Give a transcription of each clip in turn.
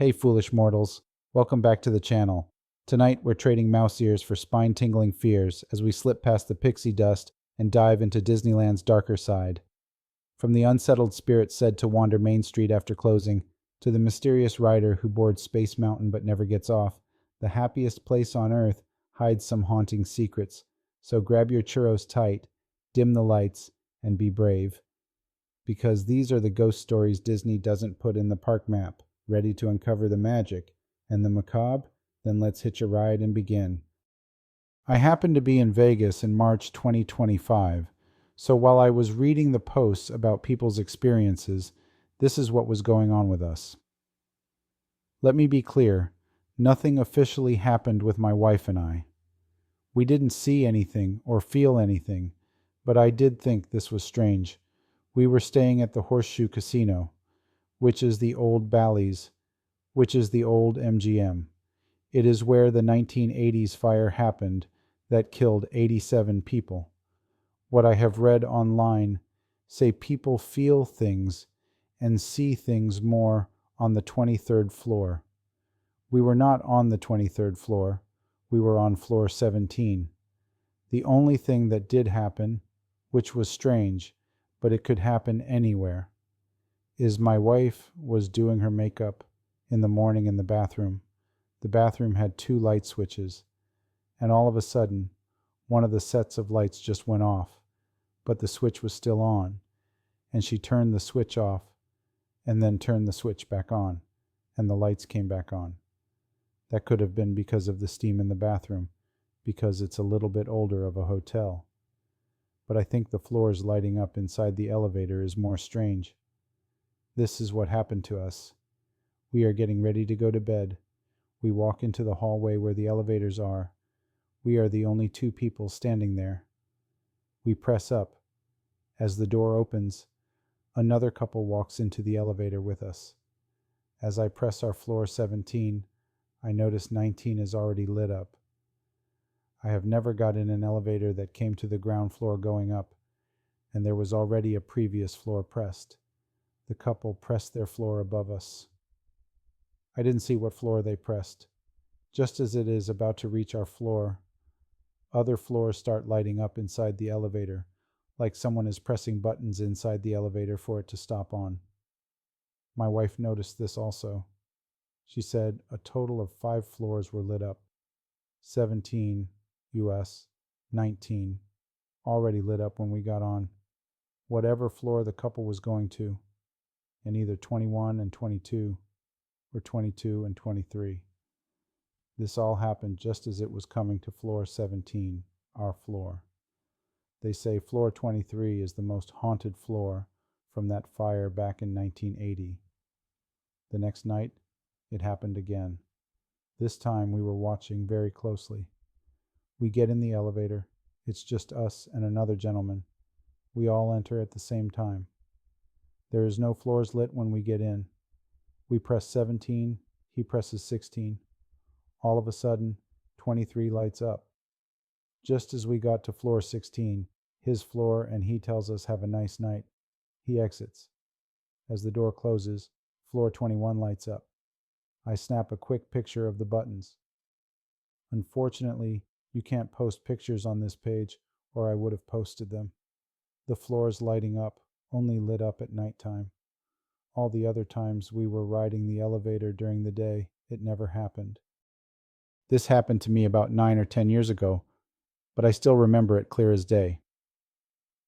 Hey foolish mortals, welcome back to the channel. Tonight we're trading mouse ears for spine-tingling fears as we slip past the pixie dust and dive into Disneyland's darker side. From the unsettled spirit said to wander Main Street after closing, to the mysterious rider who boards Space Mountain but never gets off, the happiest place on earth hides some haunting secrets. So grab your churros tight, dim the lights, and be brave. Because these are the ghost stories Disney doesn't put in the park map. Ready to uncover the magic and the macabre? Then let's hitch a ride and begin. I happened to be in Vegas in March 2025, so while I was reading the posts about people's experiences, this is what was going on with us. Let me be clear, nothing officially happened with my wife and I. We didn't see anything or feel anything, but I did think this was strange. We were staying at the Horseshoe Casino, which is the old Bally's, which is the old MGM. It is where the 1980s fire happened that killed 87 people. What I have read online say people feel things and see things more on the 23rd floor. We were not on the 23rd floor. We were on floor 17. The only thing that did happen, which was strange, but it could happen anywhere, is my wife was doing her makeup in the morning in the bathroom. The bathroom had 2 light switches, and all of a sudden, one of the sets of lights just went off, but the switch was still on, and she turned the switch off, and then turned the switch back on, and the lights came back on. That could have been because of the steam in the bathroom, because it's a little bit older of a hotel. But I think the floors lighting up inside the elevator is more strange. This is what happened to us. We are getting ready to go to bed. We walk into the hallway where the elevators are. We are the only 2 people standing there. We press up. As the door opens, another couple walks into the elevator with us. As I press our floor 17, I notice 19 is already lit up. I have never got in an elevator that came to the ground floor going up, and there was already a previous floor pressed. The couple pressed their floor above us. I didn't see what floor they pressed. Just as it is about to reach our floor, other floors start lighting up inside the elevator, like someone is pressing buttons inside the elevator for it to stop on. My wife noticed this also. She said a total of 5 floors were lit up. 17 US, 19 already lit up when we got on. Whatever floor the couple was going to, and either 21 and 22 or 22 and 23. This all happened just as it was coming to floor 17, our floor. They say floor 23 is the most haunted floor from that fire back in 1980. The next night, it happened again. This time we were watching very closely. We get in the elevator. It's just us and another gentleman. We all enter at the same time. There is no floors lit when we get in. We press 17, he presses 16. All of a sudden, 23 lights up. Just as we got to floor 16, his floor, and he tells us have a nice night. He exits. As the door closes, floor 21 lights up. I snap a quick picture of the buttons. Unfortunately, you can't post pictures on this page, or I would have posted them. The floors lighting up only lit up at nighttime. All the other times we were riding the elevator during the day, it never happened. This happened to me about 9 or 10 years ago, but I still remember it clear as day.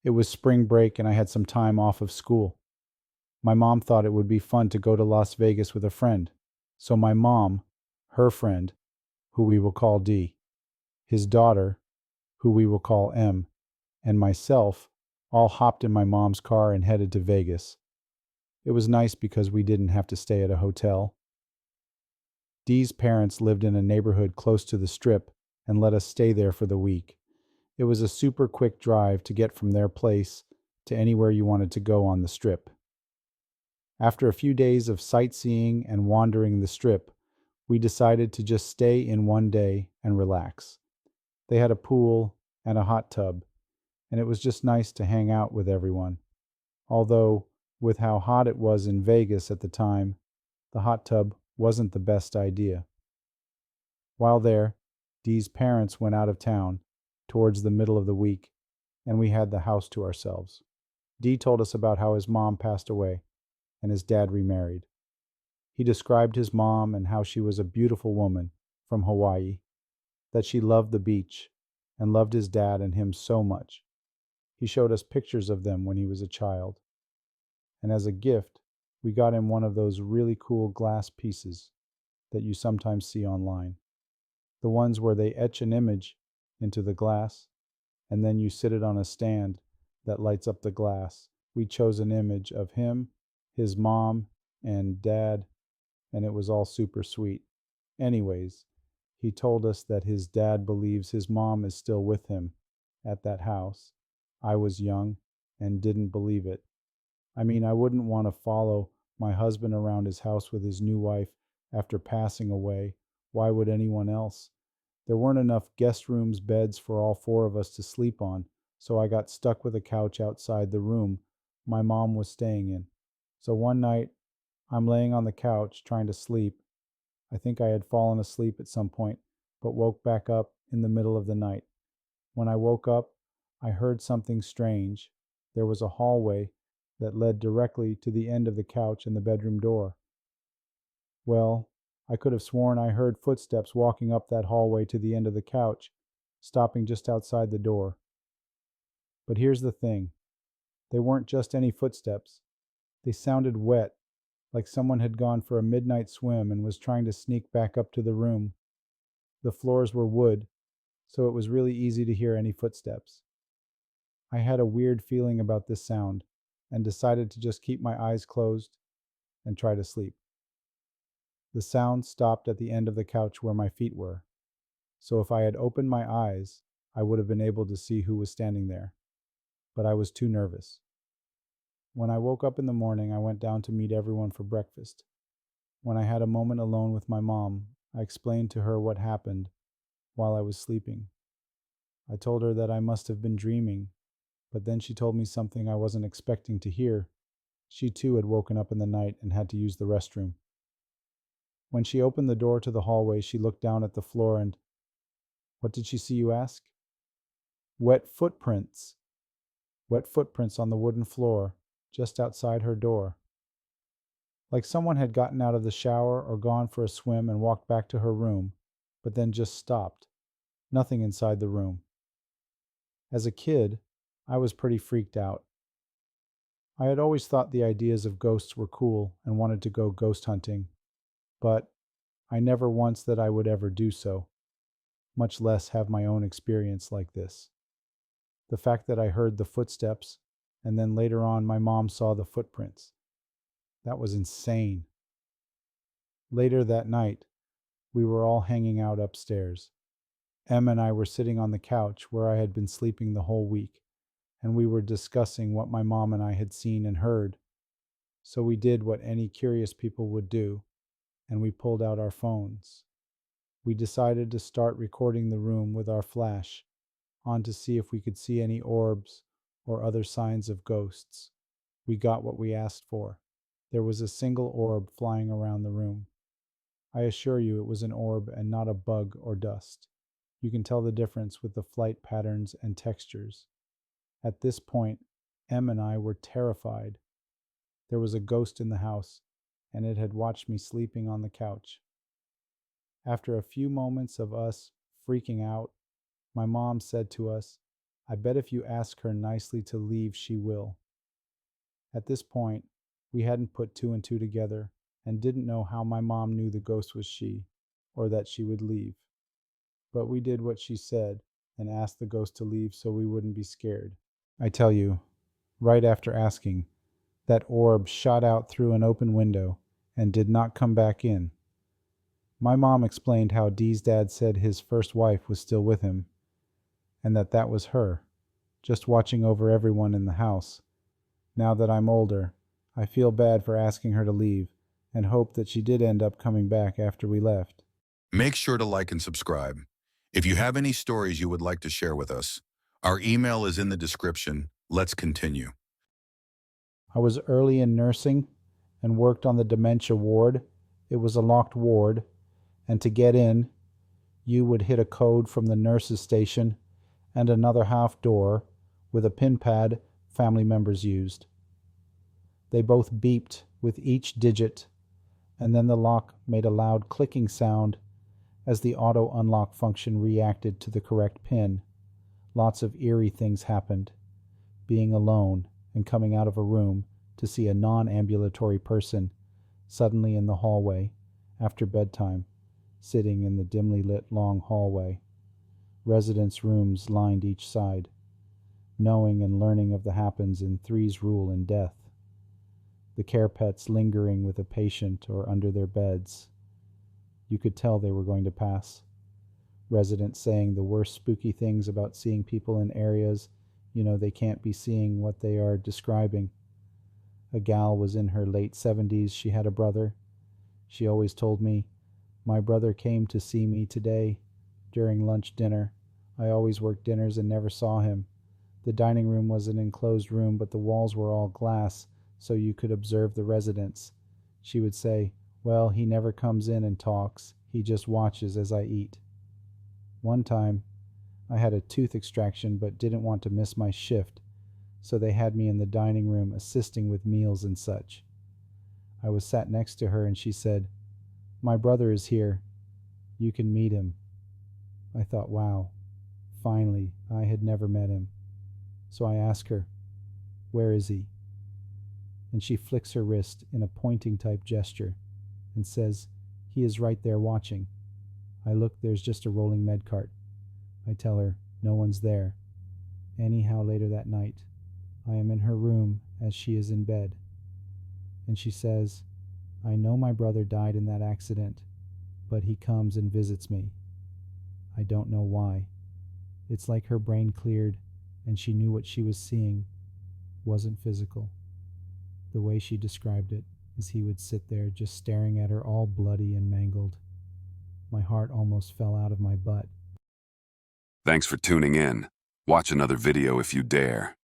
It was spring break and I had some time off of school. My mom thought it would be fun to go to Las Vegas with a friend, so my mom, her friend, who we will call D, his daughter, who we will call M, and myself all hopped in my mom's car and headed to Vegas. It was nice because we didn't have to stay at a hotel. Dee's parents lived in a neighborhood close to the Strip and let us stay there for the week. It was a super quick drive to get from their place to anywhere you wanted to go on the Strip. After a few days of sightseeing and wandering the Strip, we decided to just stay in one day and relax. They had a pool and a hot tub, and it was just nice to hang out with everyone. Although, with how hot it was in Vegas at the time, the hot tub wasn't the best idea. While there, Dee's parents went out of town towards the middle of the week, and we had the house to ourselves. Dee told us about how his mom passed away and his dad remarried. He described his mom and how she was a beautiful woman from Hawaii, that she loved the beach and loved his dad and him so much. He showed us pictures of them when he was a child. And as a gift, we got him one of those really cool glass pieces that you sometimes see online. The ones where they etch an image into the glass and then you sit it on a stand that lights up the glass. We chose an image of him, his mom, and dad, and it was all super sweet. Anyways, he told us that his dad believes his mom is still with him at that house. I was young and didn't believe it. I mean, I wouldn't want to follow my husband around his house with his new wife after passing away. Why would anyone else? There weren't enough guest rooms beds for all four of us to sleep on, so I got stuck with a couch outside the room my mom was staying in. So one night, I'm laying on the couch trying to sleep. I think I had fallen asleep at some point, but woke back up in the middle of the night. When I woke up, I heard something strange. There was a hallway that led directly to the end of the couch and the bedroom door. Well, I could have sworn I heard footsteps walking up that hallway to the end of the couch, stopping just outside the door. But here's the thing. They weren't just any footsteps. They sounded wet, like someone had gone for a midnight swim and was trying to sneak back up to the room. The floors were wood, so it was really easy to hear any footsteps. I had a weird feeling about this sound and decided to just keep my eyes closed and try to sleep. The sound stopped at the end of the couch where my feet were, so if I had opened my eyes, I would have been able to see who was standing there. But I was too nervous. When I woke up in the morning, I went down to meet everyone for breakfast. When I had a moment alone with my mom, I explained to her what happened while I was sleeping. I told her that I must have been dreaming, but then she told me something I wasn't expecting to hear. She too had woken up in the night and had to use the restroom. When she opened the door to the hallway, she looked down at the floor and, what did she see, you ask? Wet footprints. Wet footprints on the wooden floor, just outside her door. Like someone had gotten out of the shower or gone for a swim and walked back to her room, but then just stopped. Nothing inside the room. As a kid, I was pretty freaked out. I had always thought the ideas of ghosts were cool and wanted to go ghost hunting, but I never once that I would ever do so, much less have my own experience like this. The fact that I heard the footsteps and then later on my mom saw the footprints. That was insane. Later that night, we were all hanging out upstairs. Em and I were sitting on the couch where I had been sleeping the whole week, and we were discussing what my mom and I had seen and heard. So we did what any curious people would do, and we pulled out our phones. We decided to start recording the room with our flash on to see if we could see any orbs or other signs of ghosts. We got what we asked for. There was a single orb flying around the room. I assure you it was an orb and not a bug or dust. You can tell the difference with the flight patterns and textures. At this point, Em and I were terrified. There was a ghost in the house, and it had watched me sleeping on the couch. After a few moments of us freaking out, my mom said to us, "I bet if you ask her nicely to leave, she will." At this point, we hadn't put two and two together and didn't know how my mom knew the ghost was she, or that she would leave. But we did what she said and asked the ghost to leave so we wouldn't be scared. I tell you, right after asking, that orb shot out through an open window and did not come back in. My mom explained how Dee's dad said his first wife was still with him, and that was her, just watching over everyone in the house. Now that I'm older, I feel bad for asking her to leave and hope that she did end up coming back after we left. Make sure to like and subscribe. If you have any stories you would like to share with us, our email is in the description. Let's continue. I was early in nursing and worked on the dementia ward. It was a locked ward, and to get in, you would hit a code from the nurse's station and another half door with a pin pad family members used. They both beeped with each digit, and then the lock made a loud clicking sound as the auto unlock function reacted to the correct pin. Lots of eerie things happened. Being alone and coming out of a room to see a non-ambulatory person suddenly in the hallway after bedtime, sitting in the dimly lit long hallway. Residents' rooms lined each side. Knowing and learning of the happens in three's rule in death. The care pets lingering with a patient or under their beds. You could tell they were going to pass. Residents saying the worst spooky things about seeing people in areas they can't be seeing what they are describing. A gal was in her late 70s. She had a brother. She always told me, "My brother came to see me today during lunch dinner. I always worked dinners and never saw him. The dining room was an enclosed room, but the walls were all glass, so you could observe the residents." She would say, "Well, he never comes in and talks. He just watches as I eat." One time, I had a tooth extraction but didn't want to miss my shift, so they had me in the dining room assisting with meals and such. I was sat next to her and she said, "My brother is here. You can meet him." I thought, wow, finally, I had never met him. So I ask her, "Where is he?" And she flicks her wrist in a pointing type gesture and says, "He is right there watching." I look, there's just a rolling med cart. I tell her, no one's there. Anyhow, later that night, I am in her room as she is in bed. And she says, "I know my brother died in that accident, but he comes and visits me. I don't know why." It's like her brain cleared and she knew what she was seeing wasn't physical. The way she described it is he would sit there just staring at her all bloody and mangled. My heart almost fell out of my butt. Thanks for tuning in. Watch another video if you dare.